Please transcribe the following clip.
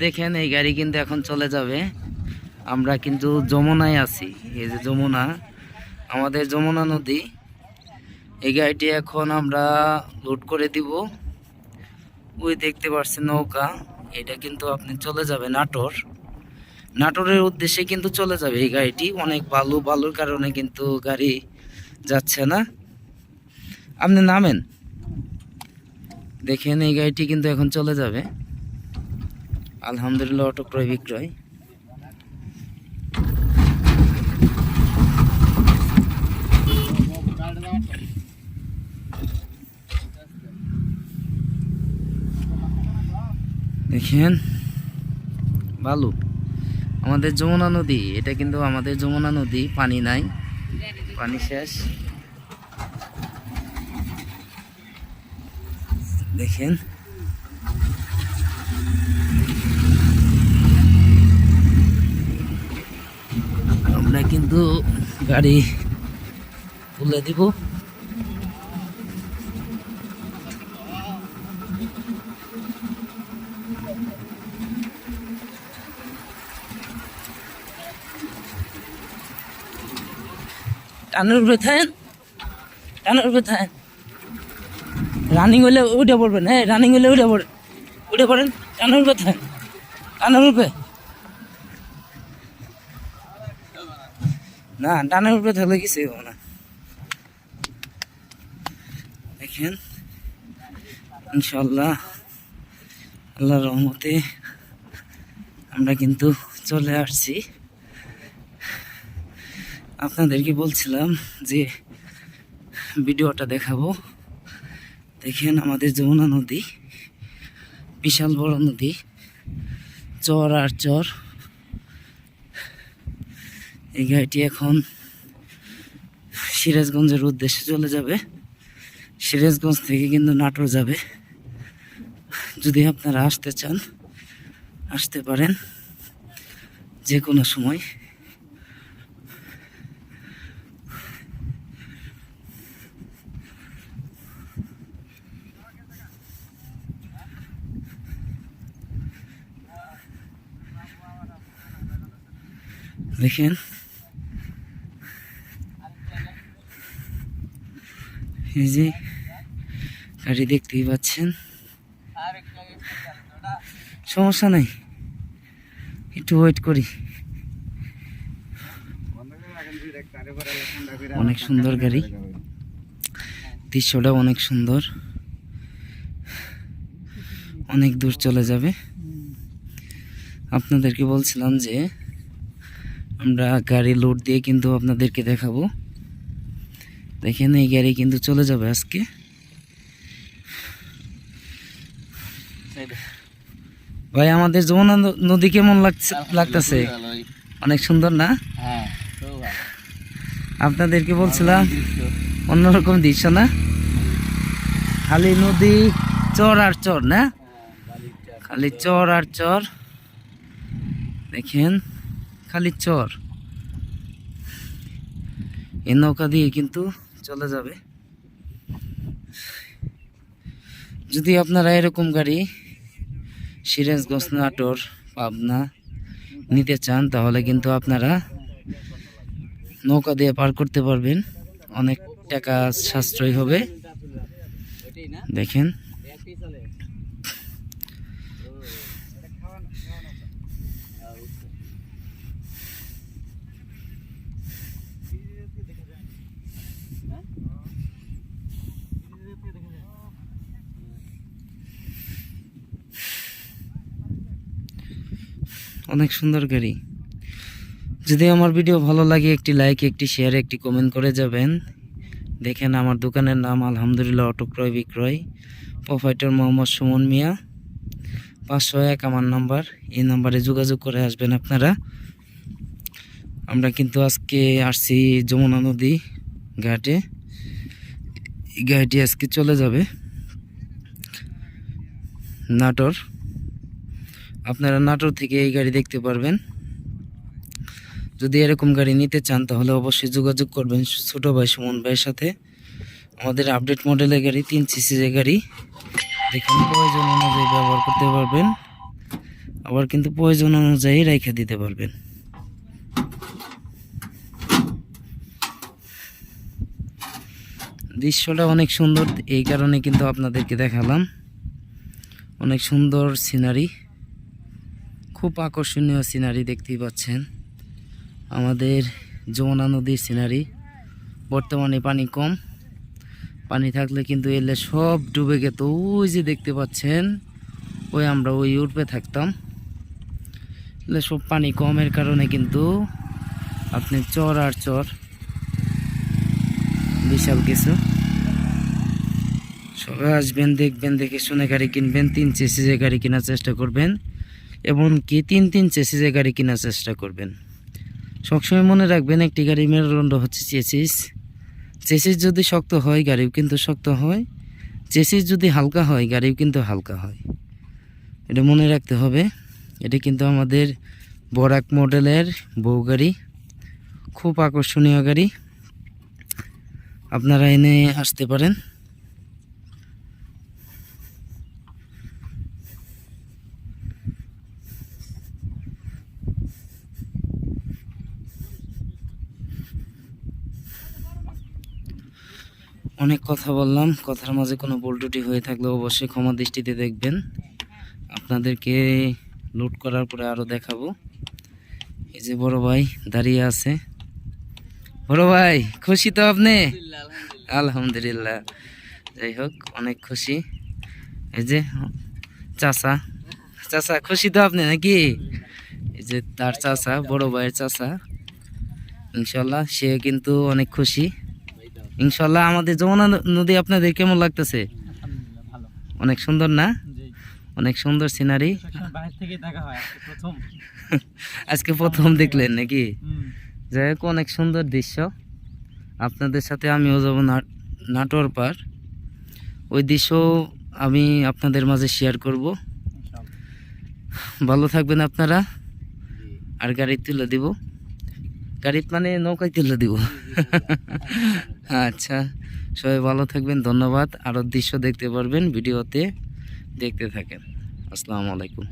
দেখেন এই গাড়ি কিন্তু এখন চলে যাবে। আমরা কিন্তু যমুনায় আছি, এই যে যমুনা, আমাদের যমুনা নদী। এই গাড়িটি এখন আমরা লোড করে দিব। ওই দেখতে পাচ্ছেন নৌকা, এটা কিন্তু আপনি চলে যাবে নাটোর। নাটোরের উদ্দেশ্যে কিন্তু চলে যাবে এই গাড়িটি। অনেক বালুর কারণে কিন্তু গাড়ি যাচ্ছে না। আপনি নামেন, দেখেন এই গাড়িটি কিন্তু এখন চলে যাবে। আলহামদুলিল্লাহ অটো ক্রয় বিক্রয়। দেখেন বালু, আমাদের যমুনা নদী, এটা কিন্তু আমাদের যমুনা নদী, পানি নাই, পানি শেষ। দেখেন আমরা কিন্তু গাড়ি তুলে দিব। টানের উপরে থাকেন, টানের উপরে থাকেন। রানিং হলে উঠে পড়বেন, হ্যাঁ রানিং হলে উঠে পড়েন। টানের উপরে থাকেন, টানের উপরে না, টানের উপরে থাকলে কিছুই হবে না। দেখেন ইনশাল্লাহ আল্লাহর রহমতে আমরা কিন্তু চলে আসছি। আপনাদেরকে বলছিলাম যে ভিডিওটা দেখাবো। দেখেন আমাদের যমুনা নদী, বিশাল বড় নদী, চর আর চর। এই গাড়িটি এখন সিরাজগঞ্জের উদ্দেশ্যে চলে যাবে। সিরাজগঞ্জ থেকে কিন্তু নাটোর যাবে। যদি আপনারা আসতে চান আসতে পারেন যে কোনো সময়। দেখেন এই যে গাড়ি দেখতেই পাচ্ছেন, সমস্যা নাই, একটু ওয়েট করি। অনেক সুন্দর গাড়ি, দৃশ্যটা অনেক সুন্দর, অনেক দূর চলে যাবে। আপনাদেরকে বলছিলাম যে আমরা গাড়ি লোড দিয়ে কিন্তু আপনাদেরকে দেখাবো। দেখেন এই গাড়ি কিন্তু চলে যাবে আজকে। ভাই আমাদের যমুনা নদী কেমন লাগতেছে? অনেক সুন্দর না? আপনাদেরকে বলছিলাম অন্যরকম দৃশ্য না, খালি নদী, চর আর চর না, খালি চর আর চর। দেখেন খালি চর। এই নৌকা দিয়ে কিন্তু চলে যাবে। যদি আপনারা এরকম গাড়ি সিরাজগঞ্জ, নাটোর, পাবনা নিতে চান তাহলে কিন্তু আপনারা নৌকা দিয়ে পার করতে পারবেন, অনেক টাকা সাশ্রয় হবে। দেখেন অনেক সুন্দর গাড়ি। যদি আমার ভিডিও ভালো লাগে একটি লাইক, একটি শেয়ার, একটি কমেন্ট করে যাবেন। দেখেন আমার দোকানের নাম আলহামদুলিল্লাহ অটো ক্রয় বিক্রয়, প্রোপাইটার মোহাম্মদ সুমন মিয়া, 501 আমার নাম্বার। এই নাম্বারে যোগাযোগ করে আসবেন আপনারা। আমরা কিন্তু আজকে আসছি যমুনা নদী ঘাটে। এই গাড়িটি আজকে চলে যাবে নাটোর। আপনারা নাটোর থেকে এই গাড়ি দেখতে পারবেন। যদি এরকম গাড়ি নিতে চান তাহলে অবশ্যই যোগাযোগ করবেন ছোট ভাই সুমন ভাইয়ের সাথে। আমাদের আপডেট মডেলের গাড়ি, 3 সিসির গাড়ি, দেখেন প্রয়োজন অনুযায়ী ব্যবহার করতে পারবেন। আবার কিন্তু প্রয়োজন অনুযায়ী রেখে দিতে পারবেন। দৃশ্যটা অনেক সুন্দর, এই কারণে কিন্তু আপনাদেরকে দেখালাম। অনেক সুন্দর সিনারি, খুব আকর্ষণীয় সিনারি দেখতেই পাচ্ছেন। আমাদের যমুনা নদীর সিনারি। বর্তমানে পানি কম, পানি থাকলে কিন্তু এলে সব ডুবে যেত। ওই যে দেখতে পাচ্ছেন, ওই আমরা ওই উঠবে থাকতাম। এলে সব পানি কমের কারণে কিন্তু আপনি চর আর চর, বিশাল কিছু। সবাই আসবেন, দেখবেন, দেখে শুনে গাড়ি কিনবেন। 3 চেসিসের গাড়ি কেনার চেষ্টা করবেন, এমনকি 3 চেসিসের গাড়ি কেনার চেষ্টা করবেন। সবসময় মনে রাখবেন, একটি গাড়ি মেরুদণ্ড হচ্ছে চেসিস। চেসিস যদি শক্ত হয় গাড়িও কিন্তু শক্ত হয়, চেসিস যদি হালকা হয় গাড়িও কিন্তু হালকা হয়। এটা মনে রাখতে হবে। এটা কিন্তু আমাদের বরাক মডেলের বউ গাড়ি, খুব আকর্ষণীয় গাড়ি। আপনারা এনে আসতে পারেন। অনেক কথা বললাম, কথার মাঝে কোনো ভুল ত্রুটি হয়ে থাকলে অবশ্যই ক্ষমা দৃষ্টিতে দেখবেন। আপনাদেরকে লুট করার পরে আরও দেখাবো। এই যে বড় ভাই দাঁড়িয়ে আছে। বড় ভাই, খুশি তো আপনি? আলহামদুলিল্লাহ। যাই হোক, অনেক খুশি। এই যে চাচা, চাচা খুশি তো আপনি নাকি? এই যে তার চাচা, বড় ভাইয়ের চাচা। ইনশাল্লাহ সে কিন্তু অনেক খুশি। ইনশাল্লাহ আমাদের যমুনা নদী আপনাদের কেমন লাগতেছে? অনেক সুন্দর না? অনেক সুন্দর সিনারি। আজকে প্রথম দেখলেন নাকি? যাই হোক, অনেক সুন্দর দৃশ্য। আপনাদের সাথে আমিও যাব নাটোর পার, ওই দৃশ্য আমি আপনাদের মাঝে শেয়ার করব। ভালো থাকবেন আপনারা। আর গাড়ি তুলে দিব, গাড়ি মানে নৌকায় তুলে দিব। আচ্ছা, সবাই ভালো থাকবেন, ধন্যবাদ। আরও দৃশ্য দেখতে পারবেন ভিডিওতে, দেখতে থাকেন। আসসালামু আলাইকুম।